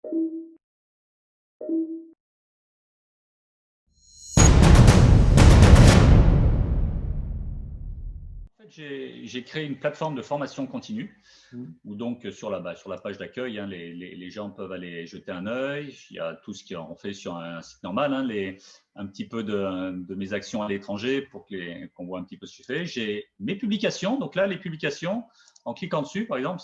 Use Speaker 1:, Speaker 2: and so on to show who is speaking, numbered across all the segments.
Speaker 1: En fait, j'ai créé une plateforme de formation continue
Speaker 2: Mmh.
Speaker 1: où donc sur la page d'accueil, hein, les gens peuvent aller jeter un œil. Il y a tout ce qu'on fait sur un site normal, hein, un petit peu de mes actions à l'étranger pour qu'on voit un petit peu ce que je fais. J'ai mes publications. Donc là, les publications, en cliquant dessus, par exemple,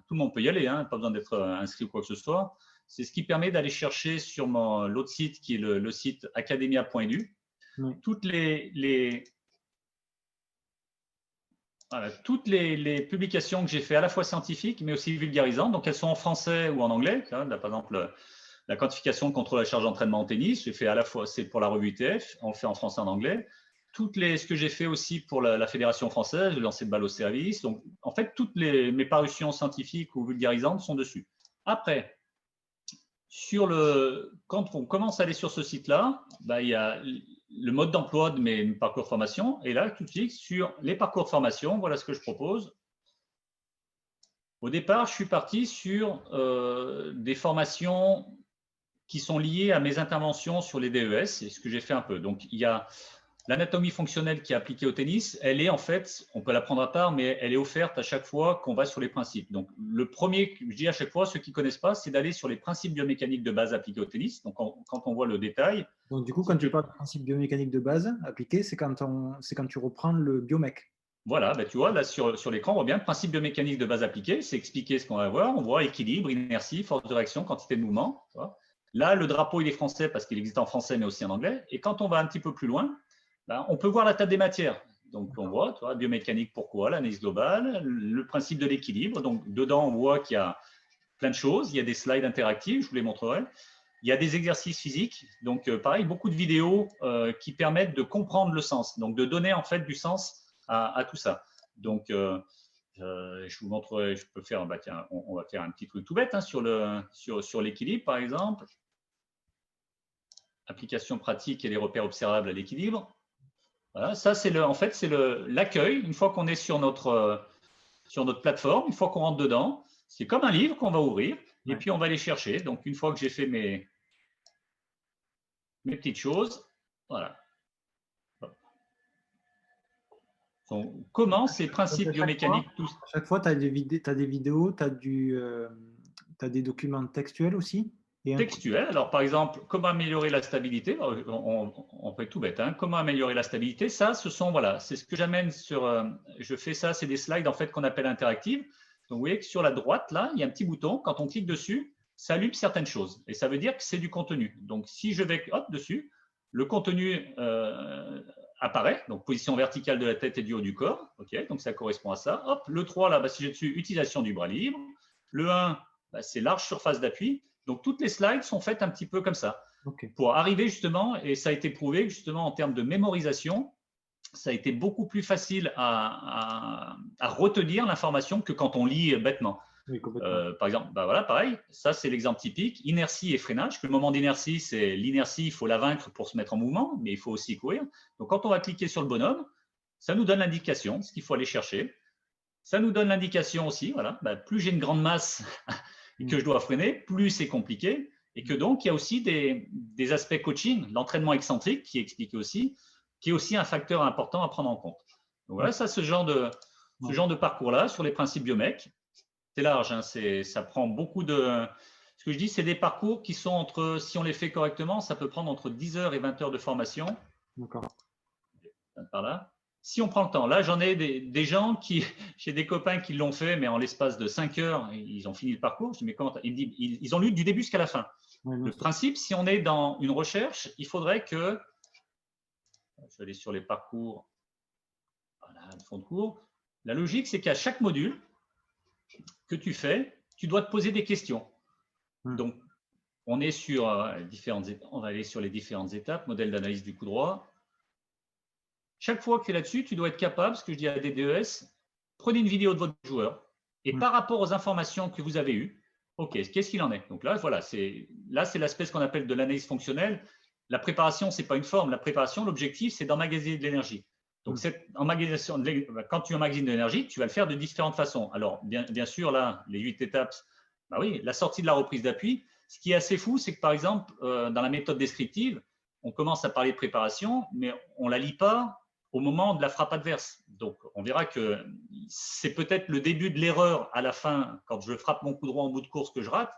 Speaker 1: tout le monde peut y aller, hein, pas besoin d'être inscrit ou quoi que ce soit. C'est ce qui permet d'aller chercher sur l'autre site qui est le site academia.edu
Speaker 2: Oui.
Speaker 1: toutes voilà, toutes les publications que j'ai fait à la fois scientifiques mais aussi vulgarisantes, donc elles sont en français ou en anglais. Par exemple, la quantification contre la charge d'entraînement en tennis, j'ai fait à la fois, c'est pour la revue ITF, on le fait en français et en anglais. Ce que j'ai fait aussi pour la Fédération française, le lancer de balle au service. Donc, en fait, mes parutions scientifiques ou vulgarisantes sont dessus. Après, quand on commence à aller sur ce site-là, bah, il y a le mode d'emploi de mes parcours de formation. Et là, tu cliques sur les parcours de formation. Voilà ce que je propose. Au départ, je suis parti sur des formations qui sont liées à mes interventions sur les DES, c'est ce que j'ai fait un peu. Donc, il y a l'anatomie fonctionnelle qui est appliquée au tennis, elle est en fait, on peut la prendre à part, mais elle est offerte à chaque fois qu'on va sur les principes. Donc, le premier que je dis à chaque fois, ceux qui ne connaissent pas, c'est d'aller sur les principes biomécaniques de base appliqués au tennis. Donc, quand on voit le détail.
Speaker 2: Donc, du coup, quand tu parles de principe biomécanique de base appliqué, c'est quand tu reprends le biomec.
Speaker 1: Voilà, ben tu vois, là sur l'écran, on voit bien le principe biomécanique de base appliqué, c'est expliquer ce qu'on va voir. On voit équilibre, inertie, force de réaction, quantité de mouvement. Là, le drapeau, il est français parce qu'il existe en français, mais aussi en anglais. Et quand on va un petit peu plus loin, ben, on peut voir la table des matières. Donc, on voit, biomécanique, pourquoi, l'analyse globale, le principe de l'équilibre. Donc, dedans, on voit qu'il y a plein de choses. Il y a des slides interactifs, je vous les montrerai. Il y a des exercices physiques. Donc, pareil, beaucoup de vidéos qui permettent de comprendre le sens. Donc, de donner en fait du sens à tout ça. Donc, je vous montrerai, je peux faire, bah, tiens, on va faire un petit truc tout bête, hein, sur l'équilibre, par exemple. Application pratique et les repères observables à l'équilibre. Voilà, ça, en fait, c'est l'accueil. Une fois qu'on est sur notre plateforme, une fois qu'on rentre dedans, c'est comme un livre qu'on va ouvrir et puis on va aller chercher. Donc, une fois que j'ai fait mes petites choses, voilà. Donc, comment ces
Speaker 2: Donc,
Speaker 1: principes biomécaniques,
Speaker 2: à chaque fois, tu as des vidéos, tu as des documents textuels aussi et
Speaker 1: textuels. Alors, par exemple, comment améliorer la stabilité? On peut être tout bête, hein. Comment améliorer la stabilité? Ça, voilà, c'est ce que j'amène je fais ça, c'est des slides en fait qu'on appelle interactives. Donc, vous voyez que sur la droite, là, il y a un petit bouton. Quand on clique dessus, ça allume certaines choses. Et ça veut dire que c'est du contenu. Donc, si je vais dessus, le contenu apparaît. Donc, position verticale de la tête et du haut du corps. OK, donc ça correspond à ça. Hop, le 3, là, bah, si j'ai dessus, utilisation du bras libre. Le 1, bah, c'est large surface d'appui. Donc, toutes les slides sont faites un petit peu comme ça.
Speaker 2: Okay.
Speaker 1: Pour arriver justement, et ça a été prouvé justement en termes de mémorisation, ça a été beaucoup plus facile à retenir l'information que quand on lit bêtement.
Speaker 2: Oui,
Speaker 1: Par exemple, bah voilà, pareil, ça c'est l'exemple typique, inertie et freinage. Le moment d'inertie, c'est l'inertie, il faut la vaincre pour se mettre en mouvement, mais il faut aussi courir. Donc quand on va cliquer sur le bonhomme, ça nous donne l'indication, ce qu'il faut aller chercher. Ça nous donne l'indication aussi, voilà, bah, plus j'ai une grande masse et que je dois freiner, plus c'est compliqué. Et que donc, il y a aussi des aspects coaching, l'entraînement excentrique qui est expliqué aussi, qui est aussi un facteur important à prendre en compte. Donc voilà, ça, ce genre de parcours-là sur les principes biomec, c'est large, hein, ça prend beaucoup de. Ce que je dis, c'est des parcours qui sont si on les fait correctement, ça peut prendre entre 10 heures et 20 heures de formation.
Speaker 2: D'accord.
Speaker 1: Par là. Si on prend le temps, là j'en ai des gens j'ai des copains qui l'ont fait, mais en l'espace de 5 heures, ils ont fini le parcours. Je dis, mais comment ils ont lu du début jusqu'à la fin.
Speaker 2: Ouais,
Speaker 1: le principe, si on est dans une recherche, il faudrait que. Je vais aller sur les parcours. Voilà, le fond de cours. La logique, c'est qu'à chaque module que tu fais, tu dois te poser des questions. Donc, on est sur on va aller sur les différentes étapes, modèle d'analyse du coup droit. Chaque fois que tu es là-dessus, tu dois être capable, ce que je dis à des DES, prenez une vidéo de votre joueur et par rapport aux informations que vous avez eues, OK, qu'est-ce qu'il en est? Donc là, voilà, c'est l'aspect qu'on appelle de l'analyse fonctionnelle. La préparation, ce n'est pas une forme. La préparation, l'objectif, c'est d'emmagasiner de l'énergie. Donc, quand tu emmagasines de l'énergie, tu vas le faire de différentes façons. Alors, bien sûr, là, les 8 étapes, bah oui, la sortie de la reprise d'appui, Ce qui est assez fou, c'est que par exemple, dans la méthode descriptive, on commence à parler de préparation, mais on ne la lit pas au moment de la frappe adverse. Donc, on verra que c'est peut-être le début de l'erreur à la fin, quand je frappe mon coup droit en bout de course que je rate.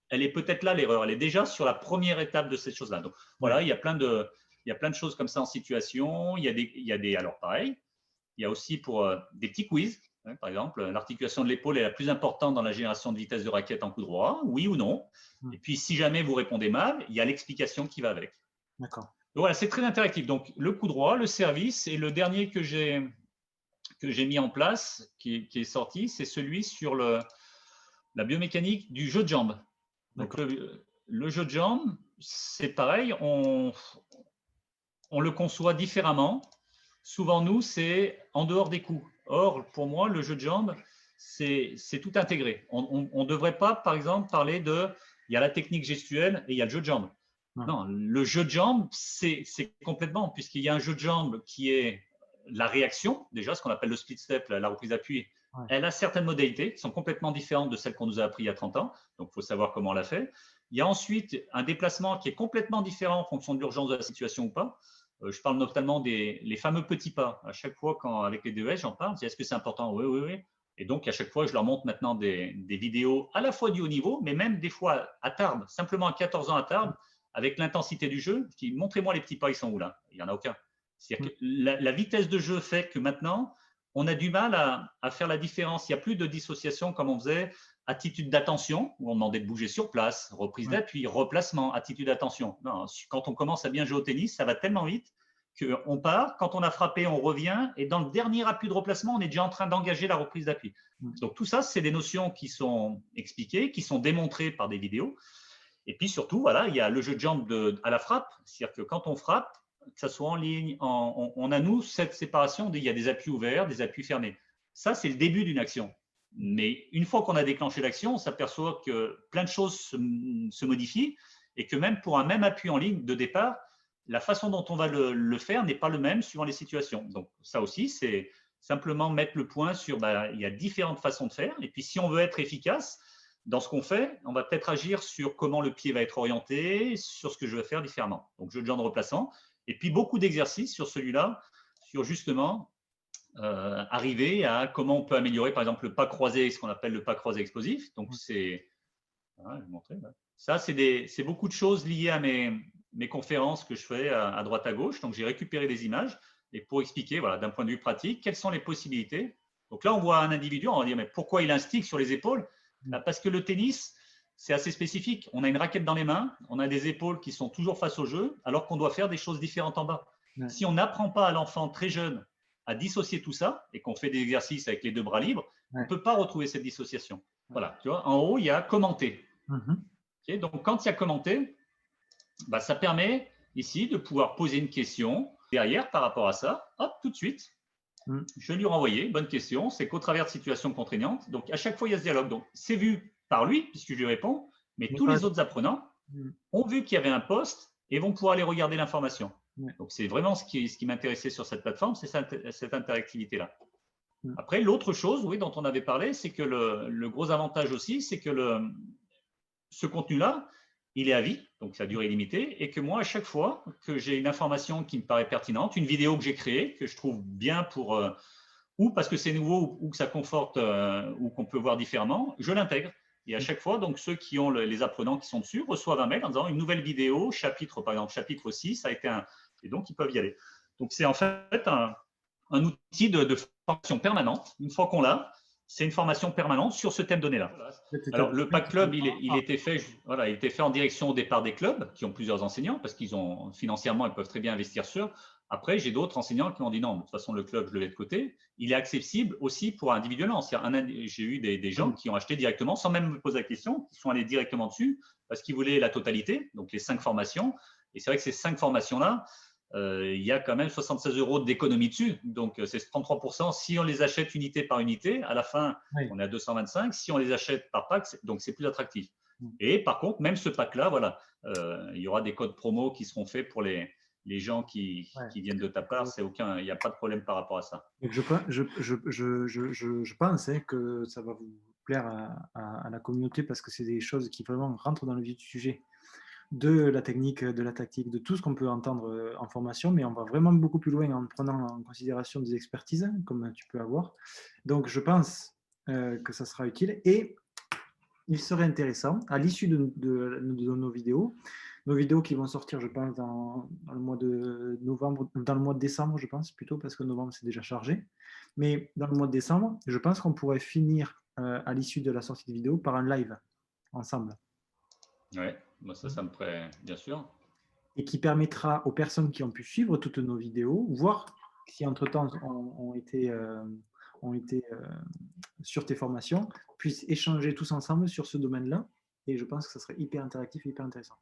Speaker 1: Elle est peut-être là, l'erreur. Elle est déjà sur la première étape de cette chose-là. Donc, voilà, il y a plein de choses comme ça en situation. Alors pareil, il y a aussi pour des petits quiz. Par exemple, l'articulation de l'épaule est la plus importante dans la génération de vitesse de raquette en coup droit, oui ou non. Et puis, si jamais vous répondez mal, il y a l'explication qui va avec.
Speaker 2: D'accord.
Speaker 1: Donc voilà, c'est très interactif. Donc, le coup droit, le service, et le dernier que j'ai mis en place, qui est sorti, c'est celui sur la biomécanique du jeu de jambes. Donc, le jeu de jambes, c'est pareil, on le conçoit différemment. Souvent, nous, c'est en dehors des coups. Or, pour moi, le jeu de jambes, c'est tout intégré. On ne devrait pas, par exemple, parler de il y a la technique gestuelle et il y a le jeu de jambes. Non, le jeu de jambes, c'est complètement, puisqu'il y a un jeu de jambes qui est la réaction, déjà, ce qu'on appelle le split step, la reprise d'appui. Elle a certaines modalités qui sont complètement différentes de celles qu'on nous a appris il y a 30 ans. Donc, il faut savoir comment on l'a fait. Il y a ensuite un déplacement qui est complètement différent en fonction de l'urgence de la situation ou pas. Je parle notamment les fameux petits pas. À chaque fois, avec les DES, j'en parle. Est-ce que c'est important? Oui, oui, oui. Et donc, à chaque fois, je leur montre maintenant des vidéos à la fois du haut niveau, mais même des fois à Tarbes, simplement à 14 ans à Tarbes, avec l'intensité du jeu. Je dis, montrez-moi les petits pas, ils sont où là? Il n'y en a aucun. C'est-à-dire que la vitesse de jeu fait que maintenant, on a du mal à faire la différence. Il n'y a plus de dissociation comme on faisait. Attitude d'attention, où on demandait de bouger sur place, reprise d'appui, replacement, attitude d'attention. Non, quand on commence à bien jouer au tennis, ça va tellement vite qu'on part, quand on a frappé, on revient, et dans le dernier appui de replacement, on est déjà en train d'engager la reprise d'appui. Donc tout ça, c'est des notions qui sont expliquées, qui sont démontrées par des vidéos. Et puis surtout, voilà, il y a le jeu de jambes à la frappe, c'est-à-dire que quand on frappe, que ce soit en ligne, on a nous cette séparation, il y a des appuis ouverts, des appuis fermés. Ça, c'est le début d'une action. Mais une fois qu'on a déclenché l'action, on s'aperçoit que plein de choses se modifient et que même pour un même appui en ligne de départ, la façon dont on va le faire n'est pas le même suivant les situations. Donc ça aussi, c'est simplement mettre le point sur, il y a différentes façons de faire. Et puis si on veut être efficace dans ce qu'on fait, on va peut-être agir sur comment le pied va être orienté, sur ce que je vais faire différemment. Donc jeu de jambes remplaçant. Et puis beaucoup d'exercices sur celui-là, sur justement arriver à comment on peut améliorer, par exemple, le pas croisé, ce qu'on appelle le pas croisé explosif. Donc, c'est. Voilà, je vais montrer, là. Ça, c'est beaucoup de choses liées à mes conférences que je fais à droite à gauche. Donc, j'ai récupéré des images et pour expliquer, voilà, d'un point de vue pratique, quelles sont les possibilités. Donc là, on voit un individu, on va dire, mais pourquoi il a un stick sur les épaules? Parce que le tennis, c'est assez spécifique. On a une raquette dans les mains, on a des épaules qui sont toujours face au jeu, alors qu'on doit faire des choses différentes en bas. Si on n'apprend pas à l'enfant très jeune à dissocier tout ça et qu'on fait des exercices avec les deux bras libres, on ne peut pas retrouver cette dissociation. Voilà, tu vois, en haut, il y a commenter. Okay, donc, quand il y a commenter, ça permet ici de pouvoir poser une question derrière par rapport à ça. Hop, tout de suite, je vais lui renvoyer. Bonne question. C'est qu'au travers de situations contraignantes. Donc, à chaque fois, il y a ce dialogue. Donc, c'est vu par lui, puisque je lui réponds, mais tous les autres apprenants ont vu qu'il y avait un post et vont pouvoir aller regarder l'information. Donc, c'est vraiment ce qui m'intéressait sur cette plateforme, c'est cette interactivité-là. Après, l'autre chose, oui, dont on avait parlé, c'est que le gros avantage aussi, c'est que ce contenu-là, il est à vie, donc ça a durée limitée, et que moi, à chaque fois que j'ai une information qui me paraît pertinente, une vidéo que j'ai créée, que je trouve bien pour, ou parce que c'est nouveau, ou que ça conforte, ou qu'on peut voir différemment, je l'intègre. Et à chaque fois, donc ceux qui ont les apprenants qui sont dessus reçoivent un mail en disant une nouvelle vidéo, chapitre, par exemple, chapitre 6, ça a été et donc ils peuvent y aller. Donc c'est en fait un outil de formation permanente. Une fois qu'on l'a, c'est une formation permanente sur ce thème donné-là. Alors le Pack Club, il était fait en direction au départ des clubs qui ont plusieurs enseignants parce qu'ils ont financièrement, ils peuvent très bien investir sur. Après, j'ai d'autres enseignants qui m'ont dit non, de toute façon, le club, je le mets de côté. Il est accessible aussi pour individuellement. J'ai eu des gens qui ont acheté directement sans même me poser la question, qui sont allés directement dessus parce qu'ils voulaient la totalité, donc les 5 formations. Et c'est vrai que ces 5 formations-là, il y a quand même 76 € d'économie dessus. Donc, c'est 33%. Si on les achète unité par unité, à la fin, on est à 225. Si on les achète par pack, donc c'est plus attractif. Et par contre, même ce pack-là, voilà, il y aura des codes promo qui seront faits pour les gens qui viennent de ta part. Il n'y a pas de problème par rapport à ça.
Speaker 2: Donc je pense que ça va vous plaire à la communauté parce que c'est des choses qui vraiment rentrent dans le vif du sujet de la technique, de la tactique, de tout ce qu'on peut entendre en formation, mais on va vraiment beaucoup plus loin en prenant en considération des expertises, comme tu peux avoir. Donc, je pense que ça sera utile. Et il serait intéressant, à l'issue de nos vidéos qui vont sortir, je pense, dans le mois de novembre, dans le mois de décembre, je pense, plutôt, parce que novembre, c'est déjà chargé. Mais dans le mois de décembre, je pense qu'on pourrait finir, à l'issue de la sortie de vidéo, par un live ensemble.
Speaker 1: Oui, moi ça me plaît, bien sûr.
Speaker 2: Et qui permettra aux personnes qui ont pu suivre toutes nos vidéos, voir si entre-temps ont été sur tes formations, puissent échanger tous ensemble sur ce domaine-là. Et je pense que ça serait hyper interactif et hyper intéressant.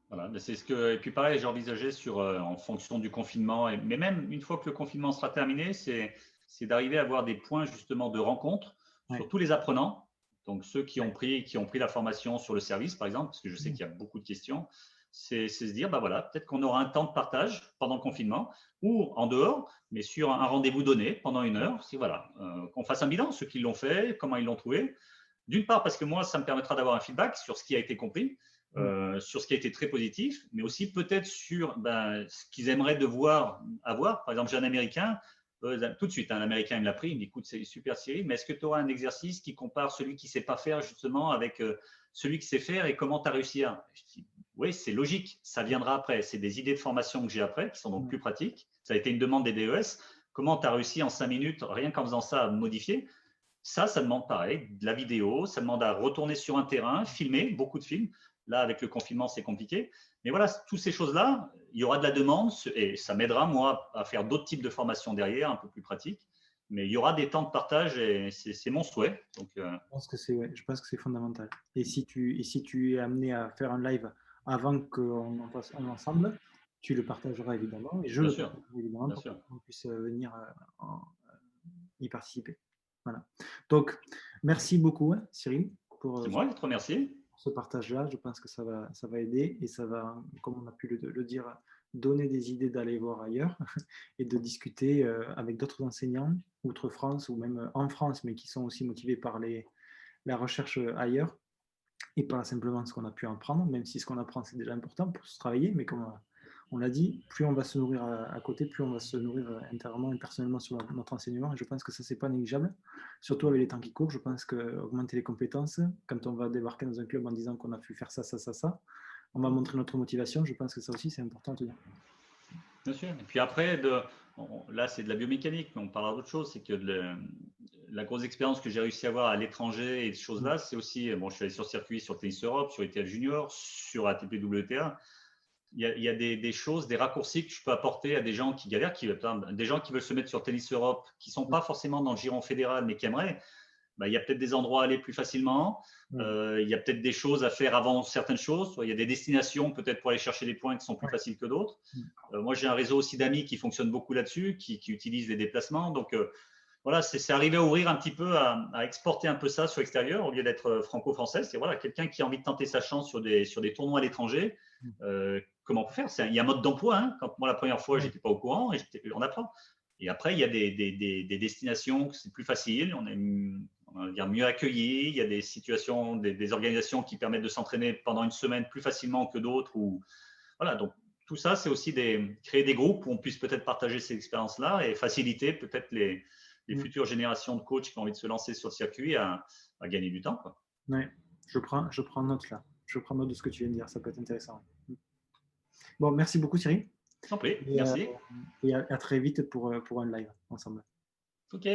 Speaker 1: Voilà, mais c'est ce que, et puis pareil, j'ai envisagé en fonction du confinement, mais même une fois que le confinement sera terminé, c'est d'arriver à avoir des points justement de rencontre sur tous les apprenants. Donc ceux qui ont pris la formation sur le service, par exemple, parce que je sais qu'il y a beaucoup de questions, c'est se dire, bah voilà, peut-être qu'on aura un temps de partage pendant le confinement ou en dehors, mais sur un rendez-vous donné pendant 1 heure. Si voilà, qu'on fasse un bilan, ceux qui l'ont fait, comment ils l'ont trouvé. D'une part, parce que moi, ça me permettra d'avoir un feedback sur ce qui a été compris. Sur ce qui a été très positif, mais aussi peut-être sur ce qu'ils aimeraient devoir avoir. Par exemple, j'ai un Américain, tout de suite, un Américain il me l'a pris, il me dit écoute, c'est super Cyril, mais est-ce que tu auras un exercice qui compare celui qui ne sait pas faire justement avec celui qui sait faire et comment tu as réussi à… Je dis, oui, c'est logique, ça viendra après. C'est des idées de formation que j'ai après qui sont donc plus pratiques. Ça a été une demande des DES. Comment tu as réussi en 5 minutes, rien qu'en faisant ça, à modifier? Ça demande pareil, de la vidéo, ça demande à retourner sur un terrain, filmer, beaucoup de films. Là, avec le confinement, c'est compliqué. Mais voilà, toutes ces choses-là, il y aura de la demande et ça m'aidera, moi, à faire d'autres types de formations derrière, un peu plus pratiques. Mais il y aura des temps de partage et c'est mon souhait. Donc,
Speaker 2: je pense que c'est fondamental. Et si tu es amené à faire un live avant qu'on en fasse un ensemble, tu le partageras évidemment. Et je
Speaker 1: bien
Speaker 2: le
Speaker 1: sûr,
Speaker 2: partagerai évidemment
Speaker 1: bien
Speaker 2: pour
Speaker 1: sûr.
Speaker 2: qu'on puisse venir y participer. Voilà. Donc, merci beaucoup, Cyril,
Speaker 1: C'est moi qui te remercie.
Speaker 2: ce partage-là. Je pense que ça va aider et ça va, comme on a pu le dire, donner des idées d'aller voir ailleurs et de discuter avec d'autres enseignants, outre-France ou même en France, mais qui sont aussi motivés par la recherche ailleurs et pas simplement ce qu'on a pu en prendre, même si ce qu'on apprend, c'est déjà important pour se travailler, mais comme on l'a dit, plus on va se nourrir à côté, plus on va se nourrir intérieurement et personnellement sur notre enseignement. Et je pense que ça, c'est pas négligeable, surtout avec les temps qui courent. Je pense qu'augmenter les compétences, quand on va débarquer dans un club en disant qu'on a pu faire ça, on va montrer notre motivation. Je pense que ça aussi, c'est important à tenir.
Speaker 1: Bien sûr. Et puis après, là, c'est de la biomécanique, mais on parlera d'autre chose. C'est que la grosse expérience que j'ai réussi à avoir à l'étranger et ces choses-là, c'est aussi, bon, je suis allé sur circuit, sur Tennis Europe, sur ETL Junior, sur ATP WTA. Il y a des choses, des raccourcis que je peux apporter à des gens qui galèrent, des gens qui veulent se mettre sur Tennis Europe, qui ne sont pas forcément dans le giron fédéral, mais qui aimeraient. Il y a peut-être des endroits à aller plus facilement. Il y a peut-être des choses à faire avant certaines choses. Il y a des destinations peut-être pour aller chercher des points qui sont plus faciles que d'autres. Moi, j'ai un réseau aussi d'amis qui fonctionne beaucoup là-dessus, qui utilisent les déplacements. Donc, voilà, c'est arriver à ouvrir un petit peu, à exporter un peu ça sur l'extérieur au lieu d'être franco-français. C'est voilà, quelqu'un qui a envie de tenter sa chance sur des tournois à l'étranger. Comment on peut faire? Il y a un mode d'emploi. Hein. Quand moi, la première fois, je n'étais pas au courant et on apprend. Et après, il y a des destinations, c'est plus facile. On va dire mieux accueillis. Il y a des situations, des organisations qui permettent de s'entraîner pendant une semaine plus facilement que d'autres. Voilà, donc tout ça, c'est aussi créer des groupes où on puisse peut-être partager ces expériences-là et faciliter peut-être les futures générations de coachs qui ont envie de se lancer sur le circuit à gagner du temps. Quoi.
Speaker 2: Ouais, je prends note là. Je prends note de ce que tu viens de dire. Ça peut être intéressant. Bon, merci beaucoup, Cyril.
Speaker 1: Sans prie, merci.
Speaker 2: Et à très vite pour un live ensemble.
Speaker 1: Ok.